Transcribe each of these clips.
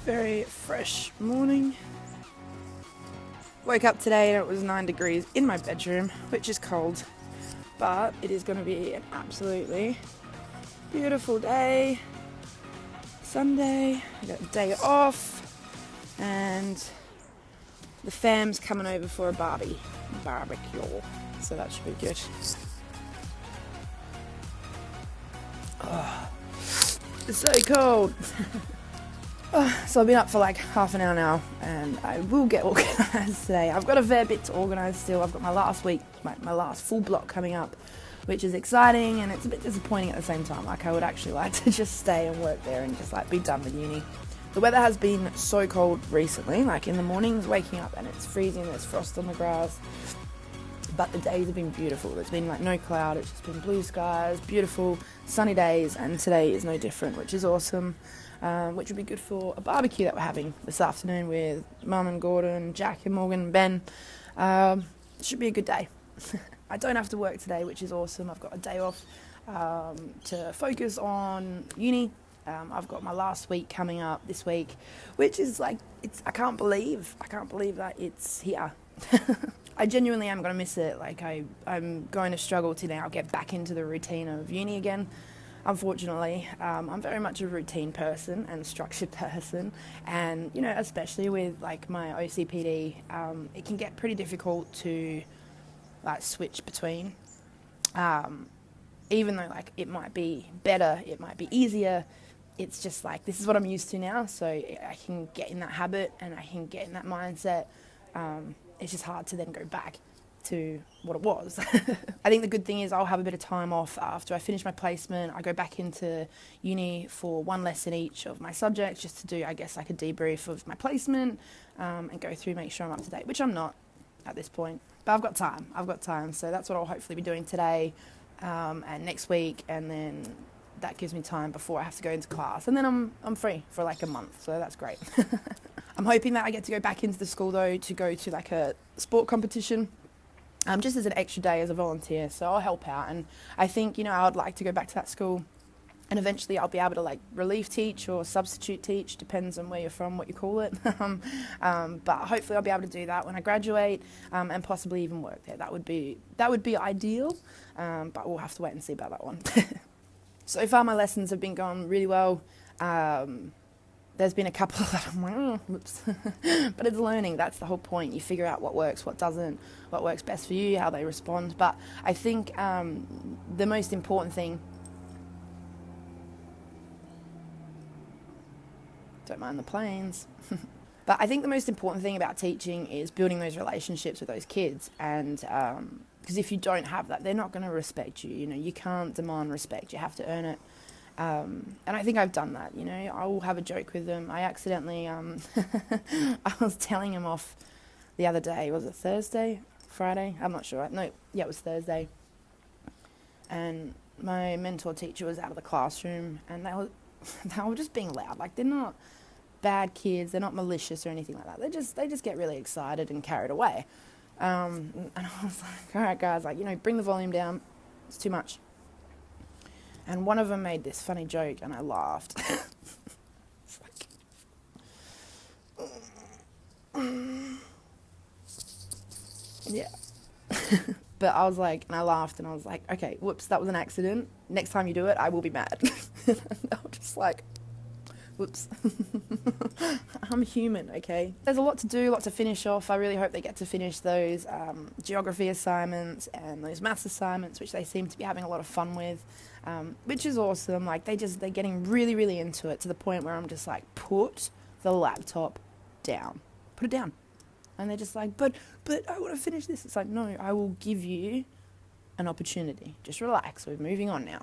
Very fresh morning. Woke up today and it was 9 degrees in my bedroom, which is cold, but it is going to be an absolutely beautiful day. Sunday, I got a day off, and the fam's coming over for a barbecue, so that should be good. Oh, it's so cold. So I've been up for like half an hour now, and I will get organised today. I've got a fair bit to organise still. I've got my last week, my last full block coming up, which is exciting, and it's a bit disappointing at the same time. Like, I would actually like to just stay and work there and just like be done with uni. The weather has been so cold recently, like in the mornings waking up and it's freezing, there's frost on the grass, but the days have been beautiful. There's been like no cloud, it's just been blue skies, beautiful sunny days, and today is no different, which is awesome. Which would be good for a barbecue that we're having this afternoon with Mum and Gordon, Jack and Morgan and Ben. It should be a good day. I don't have to work today, which is awesome. I've got a day off to focus on uni. I've got my last week coming up this week, which is like, I can't believe that it's here. I genuinely am going to miss it. Like, I'm going to struggle to now get back into the routine of uni again. Unfortunately, I'm very much a routine person and structured person, and you know, especially with like my OCPD, it can get pretty difficult to like switch between. Even though like it might be better, it might be easier, it's just like this is what I'm used to now, so I can get in that habit and I can get in that mindset. It's just hard to then go back to what it was. I think the good thing is I'll have a bit of time off after I finish my placement. I go back into uni for one lesson each of my subjects, just to do, I guess, like a debrief of my placement, and go through, make sure I'm up to date, which I'm not at this point, but I've got time, so that's what I'll hopefully be doing today, and next week, and then that gives me time before I have to go into class, and then I'm free for like a month, so that's great. I'm hoping that I get to go back into the school though to go to like a sport competition, just as an extra day as a volunteer, so I'll help out. And I think, you know, I would like to go back to that school, and eventually I'll be able to like relief teach or substitute teach, depends on where you're from, what you call it. But hopefully I'll be able to do that when I graduate, and possibly even work there. That would be ideal, but we'll have to wait and see about that one. So far my lessons have been going really well. There's been a couple that I'm like, whoops. But it's learning, that's the whole point. You figure out what works, what doesn't, what works best for you, how they respond. But I think the most important thing, don't mind the planes, but I think the most important thing about teaching is building those relationships with those kids. And because if you don't have that, they're not going to respect you. You know, you can't demand respect, you have to earn it. And I think I've done that, you know. I will have a joke with them. I accidentally, I was telling him off the other day. Was it Thursday? Friday? I'm not sure. No, yeah, it was Thursday. And my mentor teacher was out of the classroom, and they were just being loud. Like, they're not bad kids. They're not malicious or anything like that. They just get really excited and carried away. And I was like, all right, guys, like, you know, bring the volume down. It's too much. And one of them made this funny joke, and I laughed. It's like, yeah. But I was like, and I laughed, and I was like, okay, whoops, that was an accident. Next time you do it, I will be mad. And I was just like, whoops. I'm human, okay? There's a lot to do, a lot to finish off. I really hope they get to finish those geography assignments and those maths assignments, which they seem to be having a lot of fun with, which is awesome. Like, they're getting really, really into it, to the point where I'm just like, put the laptop down. Put it down. And they're just like, but I want to finish this. It's like, no, I will give you an opportunity. Just relax, we're moving on now.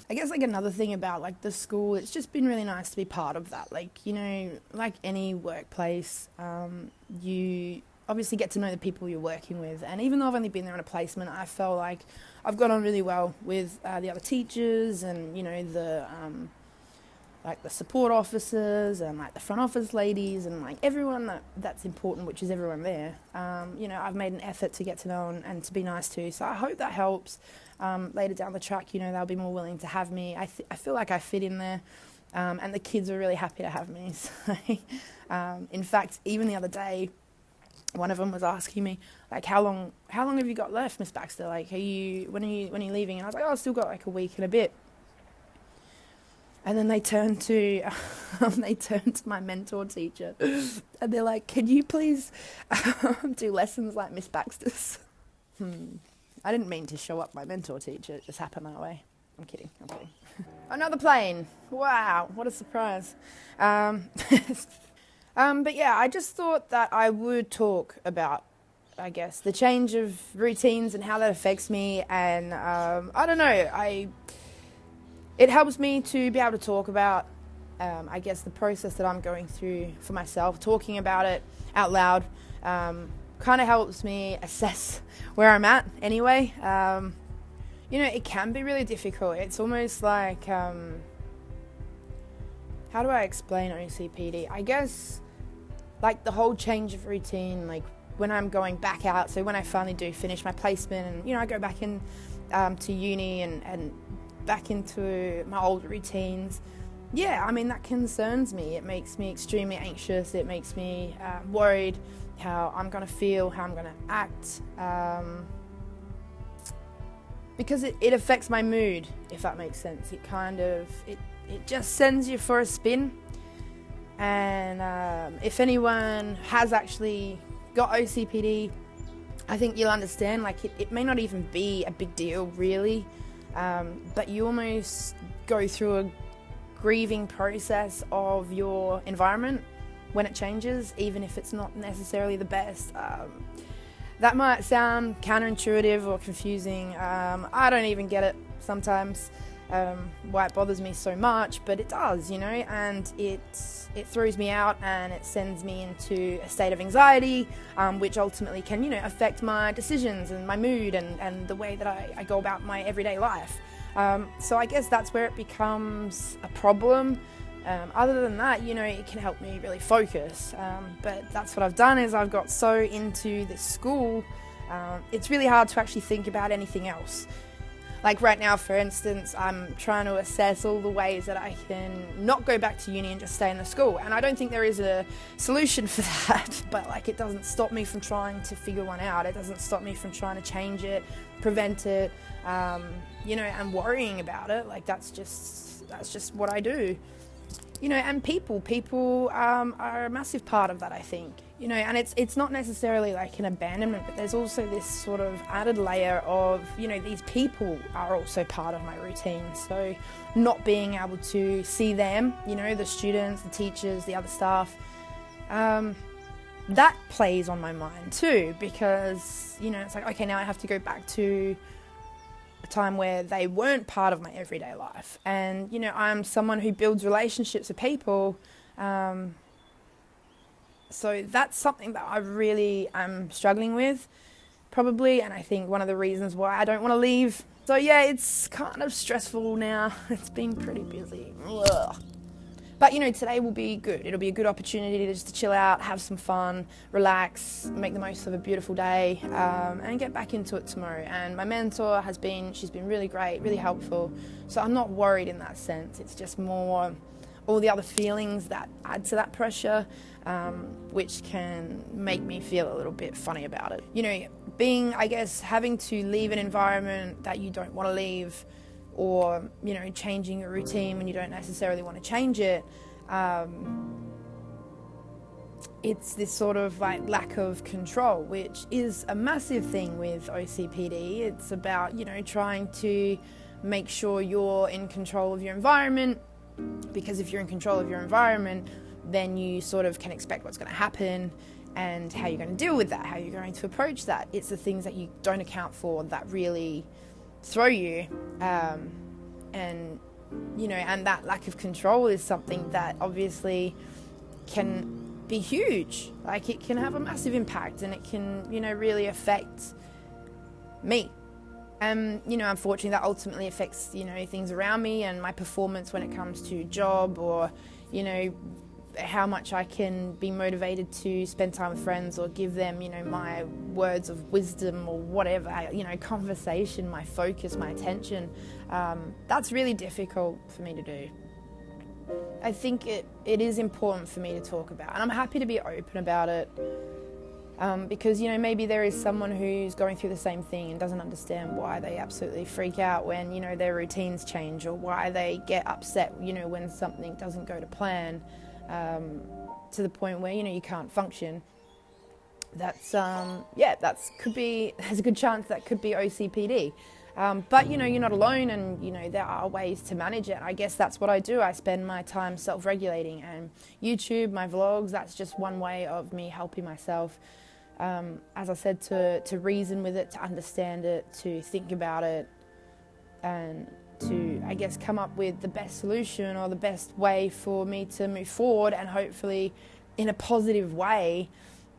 I guess like another thing about like the school, it's just been really nice to be part of that. Like, you know, like any workplace, you obviously get to know the people you're working with, and even though I've only been there on a placement, I felt like I've got on really well with the other teachers, and you know, the like the support officers and like the front office ladies and like everyone that's important, which is everyone there. You know, I've made an effort to get to know and to be nice to, so I hope that helps. Later down the track, you know, they'll be more willing to have me. I feel like I fit in there. And the kids were really happy to have me. So, in fact, even the other day, one of them was asking me, like, how long have you got left, Miss Baxter? Like, when are you leaving? And I was like, oh, I've still got like a week and a bit. And then they turned to my mentor teacher, and they're like, can you please do lessons like Miss Baxter's? I didn't mean to show up my mentor teacher, it just happened that way. I'm kidding. Another plane. Wow, what a surprise. But yeah, I just thought that I would talk about, I guess, the change of routines and how that affects me. And I don't know, it helps me to be able to talk about, I guess, the process that I'm going through for myself. Talking about it out loud kind of helps me assess where I'm at anyway. You know, it can be really difficult. It's almost like, how do I explain OCPD? I guess, like, the whole change of routine, like, when I'm going back out, so when I finally do finish my placement and, you know, I go back in to uni and back into my old routines, yeah, I mean, that concerns me. It makes me extremely anxious. It makes me worried how I'm going to feel, how I'm going to act, because it affects my mood, if that makes sense. It kind of, it just sends you for a spin. And if anyone has actually got OCPD, I think you'll understand, like, it may not even be a big deal, really, but you almost go through a grieving process of your environment when it changes, even if it's not necessarily the best. That might sound counterintuitive or confusing. I don't even get it sometimes, why it bothers me so much, but it does, you know, and it throws me out and it sends me into a state of anxiety, which ultimately can, you know, affect my decisions and my mood and the way that I go about my everyday life. So I guess that's where it becomes a problem. Other than that, you know, it can help me really focus. But that's what I've done, is I've got so into this school, it's really hard to actually think about anything else. Like right now, for instance, I'm trying to assess all the ways that I can not go back to uni and just stay in the school. And I don't think there is a solution for that, but like, it doesn't stop me from trying to figure one out. It doesn't stop me from trying to change it, prevent it, you know, and worrying about it. Like, that's just what I do. You know, and people are a massive part of that, I think. You know, and it's not necessarily like an abandonment, but there's also this sort of added layer of, you know, these people are also part of my routine. So not being able to see them, you know, the students, the teachers, the other staff, that plays on my mind too, because, you know, it's like, okay, now I have to go back to a time where they weren't part of my everyday life. And, you know, I'm someone who builds relationships with people, so that's something that I really am struggling with, probably, and I think one of the reasons why I don't want to leave. So yeah, it's kind of stressful now. It's been pretty busy. Ugh. But, you know, today will be good. It'll be a good opportunity to just chill out, have some fun, relax, make the most of a beautiful day, and get back into it tomorrow. And my mentor she's been really great, really helpful. So I'm not worried in that sense. It's just more all the other feelings that add to that pressure, which can make me feel a little bit funny about it. You know, having to leave an environment that you don't want to leave, or, you know, changing a routine when you don't necessarily want to change it, it's this sort of like lack of control, which is a massive thing with OCPD. It's about, you know, trying to make sure you're in control of your environment, because if you're in control of your environment, then you sort of can expect what's going to happen and how you're going to deal with that, how you're going to approach that. It's the things that you don't account for that really throw you, and, you know, and that lack of control is something that obviously can be huge. Like, it can have a massive impact, and it can, you know, really affect me. And, you know, unfortunately that ultimately affects, you know, things around me and my performance when it comes to job, or, you know, how much I can be motivated to spend time with friends or give them, you know, my words of wisdom or whatever, you know, conversation, my focus, my attention. That's really difficult for me to do. I think it is important for me to talk about, and I'm happy to be open about it, because, you know, maybe there is someone who's going through the same thing and doesn't understand why they absolutely freak out when, you know, their routines change, or why they get upset, you know, when something doesn't go to plan, to the point where, you know, you can't function. That's, there's a good chance that could be OCPD. But, you know, you're not alone, and, you know, there are ways to manage it. I guess that's what I do. I spend my time self-regulating, and YouTube, my vlogs, that's just one way of me helping myself, as I said, to reason with it, to understand it, to think about it, and to, I guess, come up with the best solution or the best way for me to move forward, and hopefully in a positive way.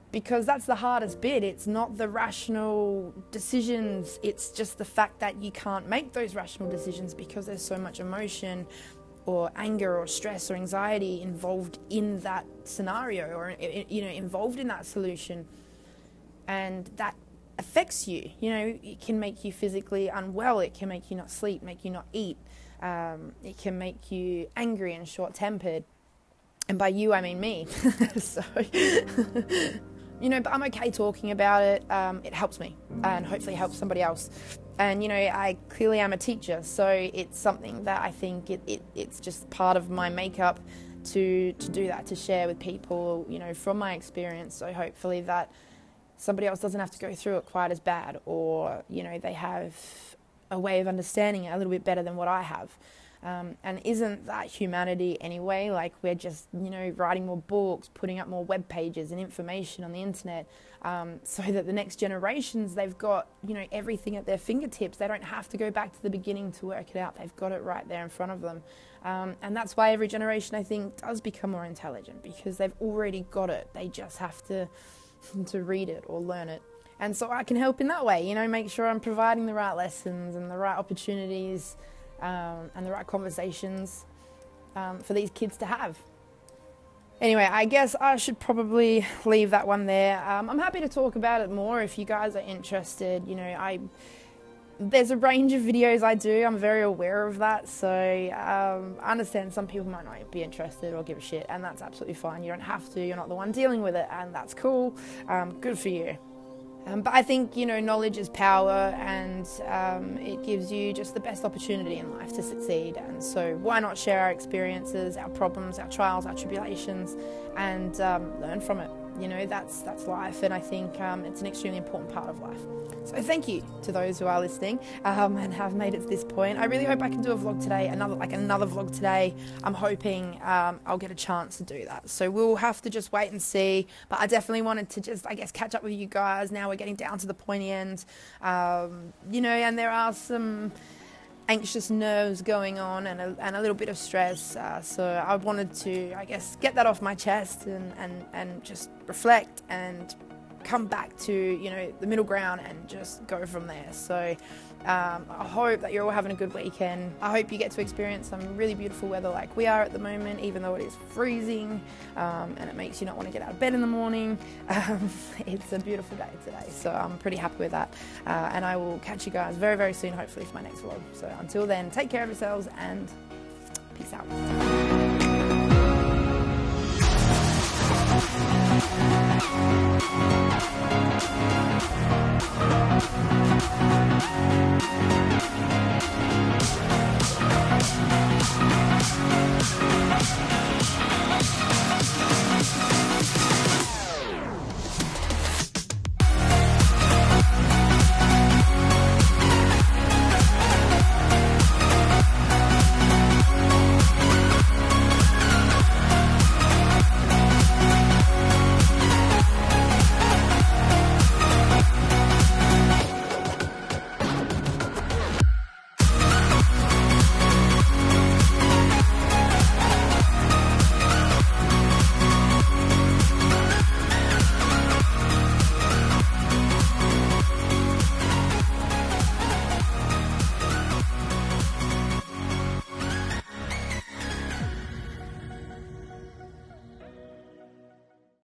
Because that's the hardest bit. It's not the rational decisions, it's just the fact that you can't make those rational decisions because there's so much emotion or anger or stress or anxiety involved in that scenario, or, you know, involved in that solution. And that affects you. You know, it can make you physically unwell, it can make you not sleep, make you not eat, it can make you angry and short-tempered. And by you, I mean me. So... You know, but I'm okay talking about it. It helps me, and hopefully helps somebody else. And, you know, I clearly am a teacher, so it's something that I think it's just part of my makeup to do that, to share with people, you know, from my experience. So hopefully that somebody else doesn't have to go through it quite as bad, or, you know, they have a way of understanding it a little bit better than what I have. And isn't that humanity anyway? Like, we're just, you know, writing more books, putting up more web pages and information on the internet, so that the next generations, they've got, you know, everything at their fingertips. They don't have to go back to the beginning to work it out. They've got it right there in front of them. And that's why every generation, I think, does become more intelligent, because they've already got it. They just have to read it or learn it. And so I can help in that way, you know, make sure I'm providing the right lessons and the right opportunities, and the right conversations for these kids to have. Anyway, I guess I should probably leave that one there. I'm happy to talk about it more if you guys are interested. You know, there's a range of videos I do. I'm very aware of that. So I understand some people might not be interested or give a shit, and that's absolutely fine. You don't have to. You're not the one dealing with it, and that's cool. Good for you. But I think, you know, knowledge is power, and it gives you just the best opportunity in life to succeed. And so why not share our experiences, our problems, our trials, our tribulations, and learn from it. You know, that's life, and I think it's an extremely important part of life. So thank you to those who are listening and have made it to this point. I really hope I can do a vlog today, another vlog today. I'm hoping I'll get a chance to do that. So we'll have to just wait and see. But I definitely wanted to just, I guess, catch up with you guys. Now we're getting down to the pointy end, you know, and there are some anxious nerves going on, and a little bit of stress, so I wanted to, I guess, get that off my chest and just reflect and come back to, you know, the middle ground and just go from there. So I hope that you're all having a good weekend. I hope you get to experience some really beautiful weather like we are at the moment, even though it is freezing, and it makes you not want to get out of bed in the morning. It's a beautiful day today, so I'm pretty happy with that. And I will catch you guys very, very soon, hopefully, for my next vlog. So until then, take care of yourselves and peace out.